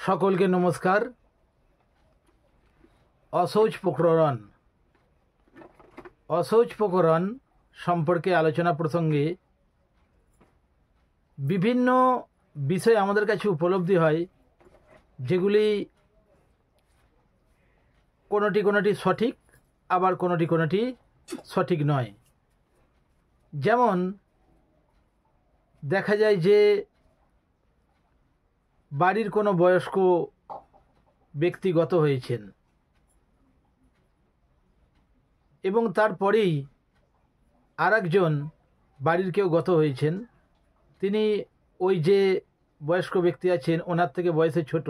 সকলকে নমস্কার। অশৌচ প্রকরণ সম্পর্কে আলোচনা প্রসঙ্গে বিভিন্ন বিষয় আমাদের কাছে উপলব্ধি হয়, যেগুলি কোনোটি সঠিক, আবার কোনোটি সঠিক নয়। যেমন দেখা যায় যে বাড়ির কোনো বয়স্ক ব্যক্তি গত হয়েছেন এবং তারপরেই আরেকজন বাড়ির কেউ গত হয়েছেন, তিনি ওই যে বয়স্ক ব্যক্তি আছেন ওনার থেকে বয়সে ছোট,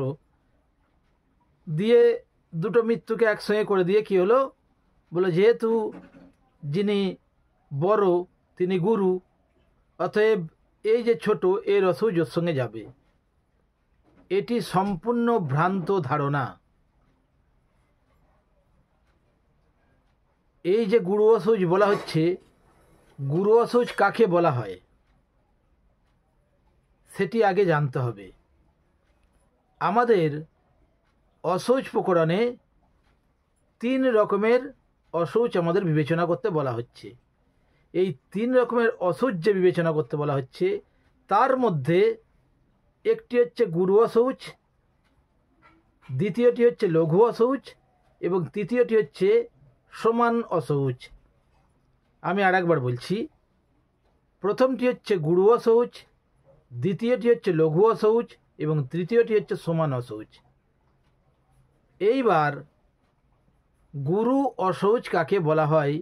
দিয়ে দুটো মৃত্যুকে একসঙ্গে করে দিয়ে কি হলো, বলে যেহেতু যিনি বড় তিনি গুরু, অতএব এই যে ছোট এর অসৌচ ওর সঙ্গে যাবে। এটি সম্পূর্ণ ভ্রান্ত ধারণা। এই যে গুরু অসৌচ বলা হচ্ছে, গুরু অসৌচ কাকে বলা হয় সেটি আগে জানতে হবে। আমাদের অশৌচ প্রকরণে 3 রকমের অশৌচ আমাদের বিবেচনা করতে বলা হচ্ছে। এই 3 রকমের অশৌচ যে বিবেচনা করতে বলা হচ্ছে, তার মধ্যে একটি হচ্ছে গুরু অশৌচ, দ্বিতীয়টি হচ্ছে লঘু অশৌচ এবং তৃতীয়টি হচ্ছে সমান অশৌচ। আমি আরেকবার বলছি, প্রথমটি হচ্ছে গুরু অশৌচ, দ্বিতীয়টি হচ্ছে লঘু অশৌচ এবং তৃতীয়টি হচ্ছে সমান অশৌচ। এইবার গুরু অশৌচ কাকে বলা হয়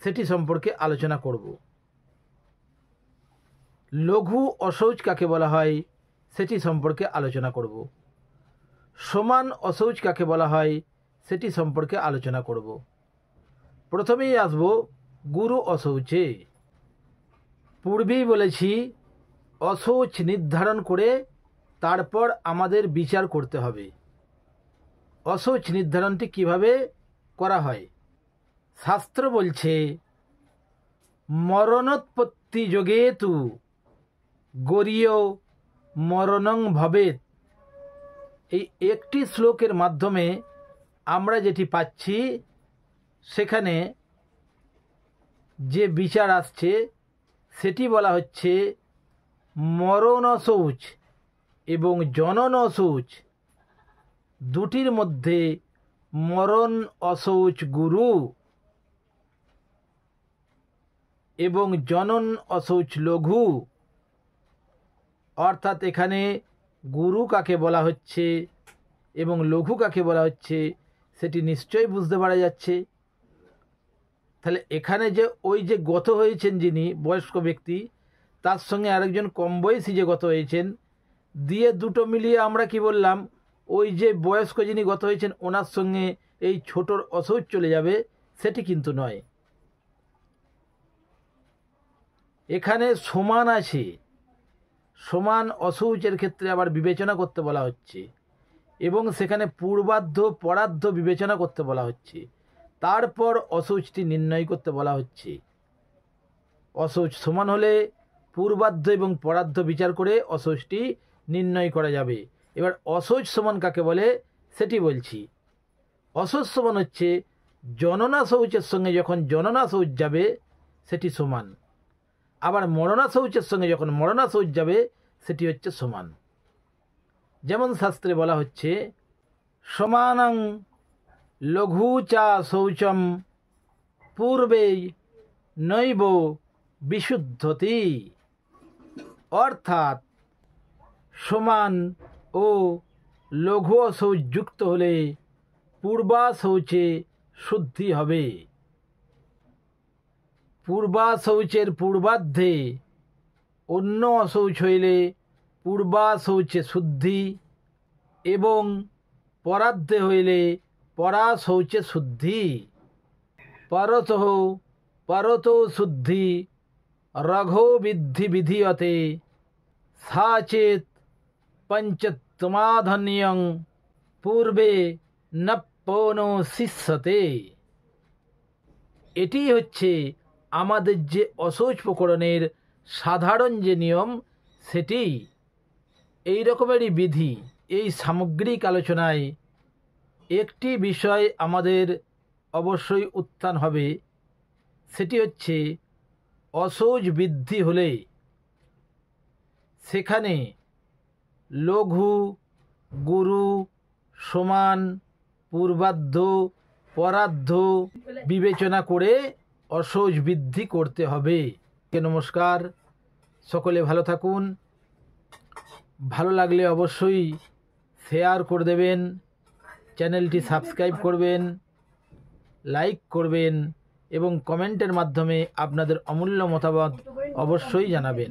সেটি সম্পর্কে আলোচনা করব। লঘু অশৌচ কাকে বলা হয় সেটি সম্পর্কে আলোচনা করব। সমান অশৌচ কাকে বলা হয় সেটি সম্পর্কে আলোচনা করব। প্রথমেই আসব গুরু অশৌচে। পূর্বেই বলেছি, অশৌচ নির্ধারণ করে তারপর আমাদের বিচার করতে হবে। অশৌচ নির্ধারণটি কিভাবে করা হয়? শাস্ত্র বলছে, মরণোৎপত্তি যোগে তু গরীয় মরণং ভবেৎ। এই একটি শ্লোকের মাধ্যমে আমরা যেটি পাচ্ছি, সেখানে যে বিচার আসছে সেটি বলা হচ্ছে মরণ অশৌচ এবং জনন অশৌচ দুটির মধ্যে মরণ অশৌচ গুরু এবং জনন অশৌচ লঘু। অর্থাৎ এখানে গুরু কাকে বলা হচ্ছে এবং লঘু কাকে বলা হচ্ছে সেটি নিশ্চয়ই বুঝতে পারা যাচ্ছে। তাহলে এখানে যে ওই যে গত হয়েছেন যিনি বয়স্ক ব্যক্তি, তার সঙ্গে আরেকজন কম বয়সী যে গত হয়েছেন, দিয়ে দুটো মিলিয়ে আমরা কি বললাম, ওই যে বয়স্ক যিনি গত হয়েছেন ওনার সঙ্গে এই ছোটর অশৌচ চলে যাবে, সেটি কিন্তু নয়। এখানে সমান আছে, সমান অশৌচের ক্ষেত্রে আবার বিবেচনা করতে বলা হচ্ছে এবং সেখানে পূর্বার্ধ পরার্ধ বিবেচনা করতে বলা হচ্ছে, তারপর অশৌচটি নির্ণয় করতে বলা হচ্ছে। অশৌচ সমান হলে পূর্বার্ধ এবং পরার্ধ বিচার করে অশৌচটি নির্ণয় করা যাবে। এবার অশৌচ সমান কাকে বলে সেটি বলছি। অশৌচ সমান হচ্ছে জননা শৌচের সঙ্গে যখন জননা শৌচ যাবে সেটি সমান, আবার মরণা শৌচের সঙ্গে যখন মরণা শৌচ যাবে সেটি হচ্ছে সমান। যেমন শাস্ত্রে বলা হচ্ছে, সমানং লঘু চা শৌচম পূর্বে নৈব বিশুদ্ধতি। অর্থাৎ সমান ও লঘু অশৌচ যুক্ত হলে পূর্বা শৌচে শুদ্ধি হবে। পূর্বা শৌচের পূর্বার্ধে অন্য অশৌচ হইলে পূর্বা শৌচে শুদ্ধি এবং পরার্ধে হইলে পরা শৌচে শুদ্ধি। পরত শুদ্ধি রঘো বিদ্ধি বিধীয়তে সাচেত পঞ্চত্বমাধন্যং পূর্বে নপ্পনো শিষ্যতে। এটি হচ্ছে আমাদের যে অশৌচ প্রকরণের সাধারণ যে নিয়ম সেটি। এই রকমেরই বিধি। এই সামগ্রিক আলোচনায় একটি বিষয় আমাদের অবশ্যই উত্থান হবে, সেটি হচ্ছে অসৌচ বৃদ্ধি হলে সেখানে লঘু, গুরু, সমান, পূর্বার্ধ, পরার্ধ বিবেচনা করে অসৌচ বৃদ্ধি করতে হবে। নমস্কার, সকলে ভালো থাকুন। ভালো লাগলে অবশ্যই শেয়ার করে দেবেন, চ্যানেলটি সাবস্ক্রাইব করবেন, লাইক করবেন এবং কমেন্টের মাধ্যমে আপনাদের অমূল্য মতামত অবশ্যই জানাবেন।